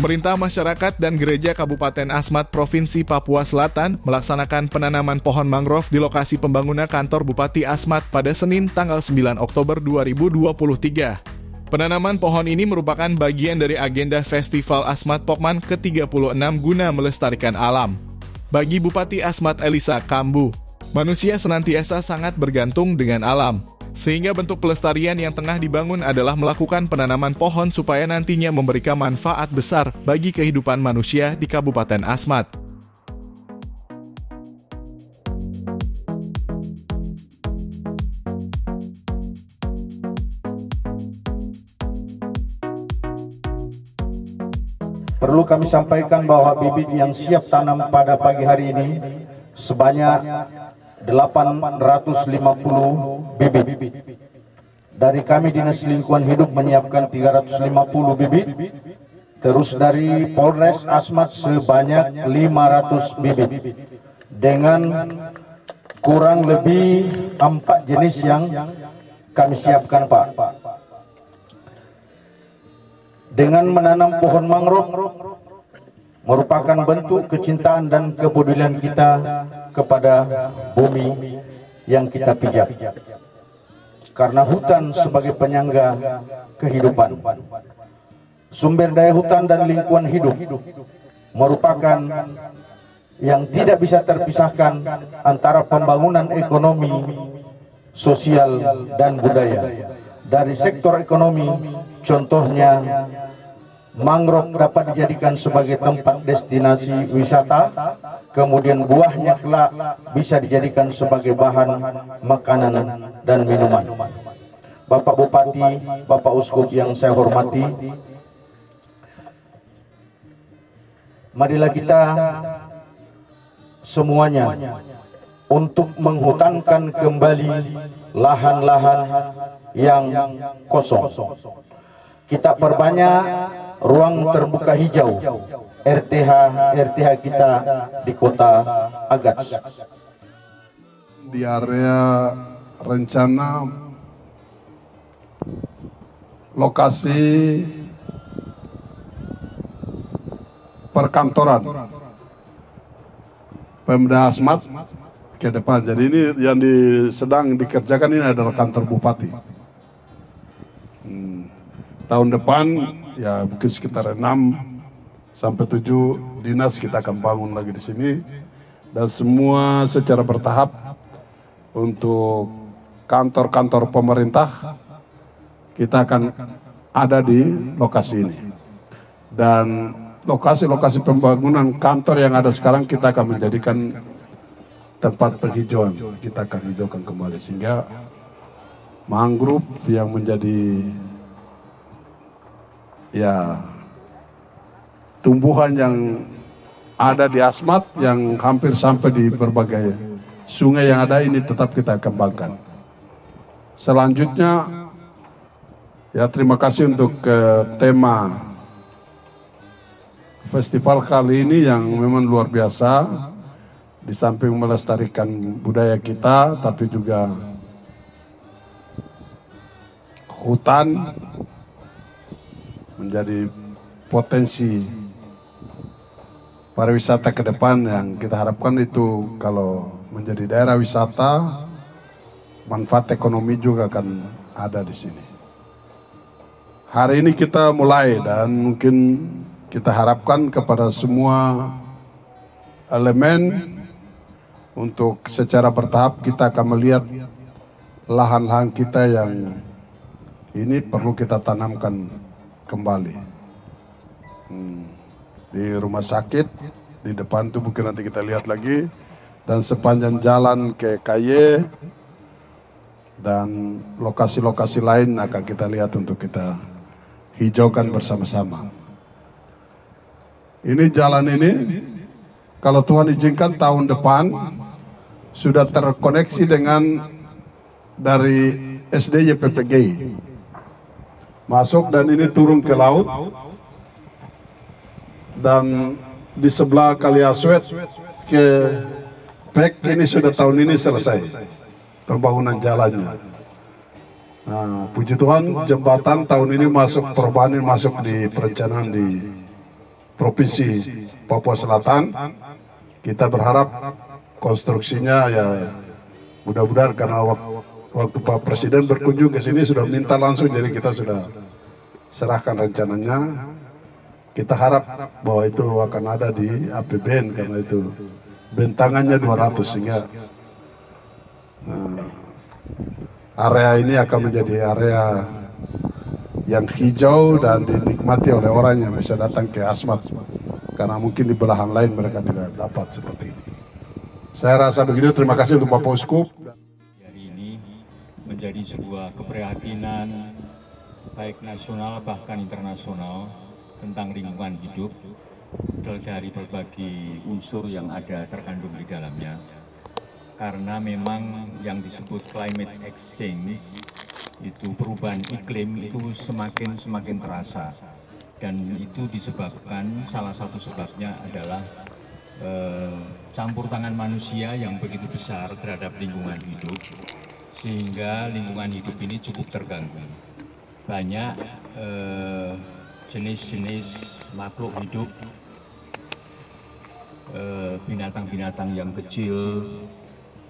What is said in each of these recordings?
Pemerintah, masyarakat, dan gereja Kabupaten Asmat Provinsi Papua Selatan melaksanakan penanaman pohon mangrove di lokasi pembangunan kantor Bupati Asmat pada Senin tanggal 9 Oktober 2023. Penanaman pohon ini merupakan bagian dari agenda Festival Asmat Pokman ke-36 guna melestarikan alam. Bagi Bupati Asmat Elisa Kambu, manusia senantiasa sangat bergantung dengan alam. Sehingga bentuk pelestarian yang tengah dibangun adalah melakukan penanaman pohon supaya nantinya memberikan manfaat besar bagi kehidupan manusia di Kabupaten Asmat. Perlu kami sampaikan bahwa bibit yang siap tanam pada pagi hari ini sebanyak 850 bibit. Dari kami Dinas Lingkungan Hidup menyiapkan 350 bibit. Terus dari Polres Asmat sebanyak 500 bibit. Dengan kurang lebih 4 jenis yang kami siapkan, Pak. Dengan menanam pohon mangrove merupakan bentuk kecintaan dan kepedulian kita kepada bumi yang kita pijak. Karena hutan sebagai penyangga kehidupan. Sumber daya hutan dan lingkungan hidup merupakan yang tidak bisa terpisahkan antara pembangunan ekonomi, sosial, dan budaya. Dari sektor ekonomi, contohnya mangrove dapat dijadikan sebagai tempat destinasi wisata, kemudian buahnya kelak bisa dijadikan sebagai bahan makanan dan minuman. Bapak Bupati, Bapak Uskup yang saya hormati, marilah kita semuanya untuk menghutankan kembali lahan-lahan yang kosong. Kita perbanyak ruang terbuka hijau RTH kita di kota Agats. Di area rencana lokasi perkantoran Pemda Asmat ke depan. Jadi ini yang sedang dikerjakan ini adalah kantor bupati. Tahun depan ya mungkin sekitar 6 sampai 7 dinas kita akan bangun lagi di sini, dan semua secara bertahap untuk kantor-kantor pemerintah kita akan ada di lokasi ini, dan lokasi-lokasi pembangunan kantor yang ada sekarang kita akan menjadikan tempat penghijauan. Kita akan hijaukan kembali sehingga mangrove yang menjadi ya tumbuhan yang ada di Asmat yang hampir sampai di berbagai sungai yang ada ini tetap kita kembangkan. Selanjutnya ya terima kasih untuk tema festival kali ini yang memang luar biasa. Di samping melestarikan budaya kita, tapi juga hutan menjadi potensi pariwisata ke depan yang kita harapkan itu kalau menjadi daerah wisata, manfaat ekonomi juga akan ada di sini. Hari ini kita mulai dan mungkin kita harapkan kepada semua elemen untuk secara bertahap kita akan melihat lahan-lahan kita yang ini perlu kita tanamkan kembali. Di rumah sakit, di depan itu mungkin nanti kita lihat lagi, dan sepanjang jalan ke KY dan lokasi-lokasi lain akan kita lihat untuk kita hijaukan bersama-sama. Ini jalan ini, kalau Tuhan izinkan tahun depan sudah terkoneksi dengan dari SD YPPG. Masuk dan ini turun ke laut, dan di sebelah Kali Aswet ke Pek ini sudah tahun ini selesai pembangunan jalannya. Nah, puji Tuhan jembatan tahun ini masuk perubahan ini masuk di perencanaan di Provinsi Papua Selatan. Kita berharap konstruksinya ya mudah-mudahan, karena waktu Pak Presiden berkunjung ke sini sudah minta langsung, jadi kita sudah serahkan rencananya. Kita harap bahwa itu akan ada di APBN, karena itu bentangannya 200, sehingga area ini akan menjadi area yang hijau dan dinikmati oleh orang yang bisa datang ke Asmat, karena mungkin di belahan lain mereka tidak dapat seperti ini. Saya rasa begitu. Terima kasih untuk Bapak Uskup. Hari ini menjadi sebuah keprihatinan baik nasional bahkan internasional tentang lingkungan hidup dari berbagai unsur yang ada terkandung di dalamnya. Karena memang yang disebut climate exchange itu, perubahan iklim itu semakin terasa, dan itu disebabkan, salah satu sebabnya adalah campur tangan manusia yang begitu besar terhadap lingkungan hidup, sehingga lingkungan hidup ini cukup terganggu. Banyak jenis-jenis makhluk hidup, binatang-binatang yang kecil,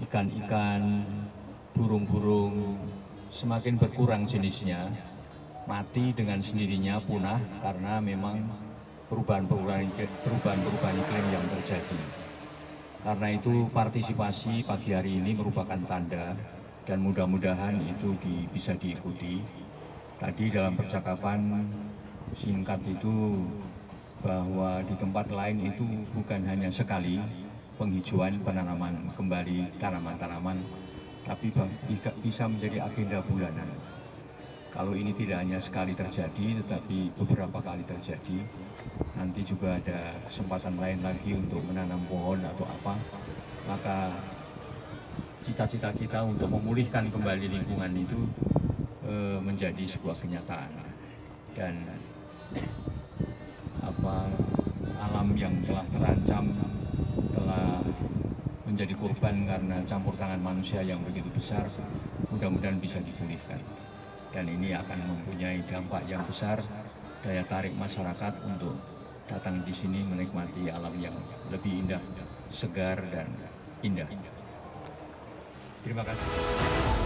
ikan-ikan, burung-burung, semakin berkurang jenisnya, mati dengan sendirinya, punah karena memang perubahan iklim yang terjadi. Karena itu partisipasi pagi hari ini merupakan tanda, dan mudah-mudahan itu bisa diikuti. Tadi dalam percakapan singkat itu, bahwa di tempat lain itu bukan hanya sekali penghijauan, penanaman kembali tanaman-tanaman, tapi bisa menjadi agenda bulanan. Kalau ini tidak hanya sekali terjadi, tetapi beberapa kali terjadi, nanti juga ada kesempatan lain lagi untuk menanam pohon atau apa, maka cita-cita kita untuk memulihkan kembali lingkungan itu menjadi sebuah kenyataan. Dan alam yang telah terancam, telah menjadi korban karena campur tangan manusia yang begitu besar, mudah-mudahan bisa dipulihkan. Dan ini akan mempunyai dampak yang besar, daya tarik masyarakat untuk datang di sini menikmati alam yang lebih indah, segar dan indah. Terima kasih.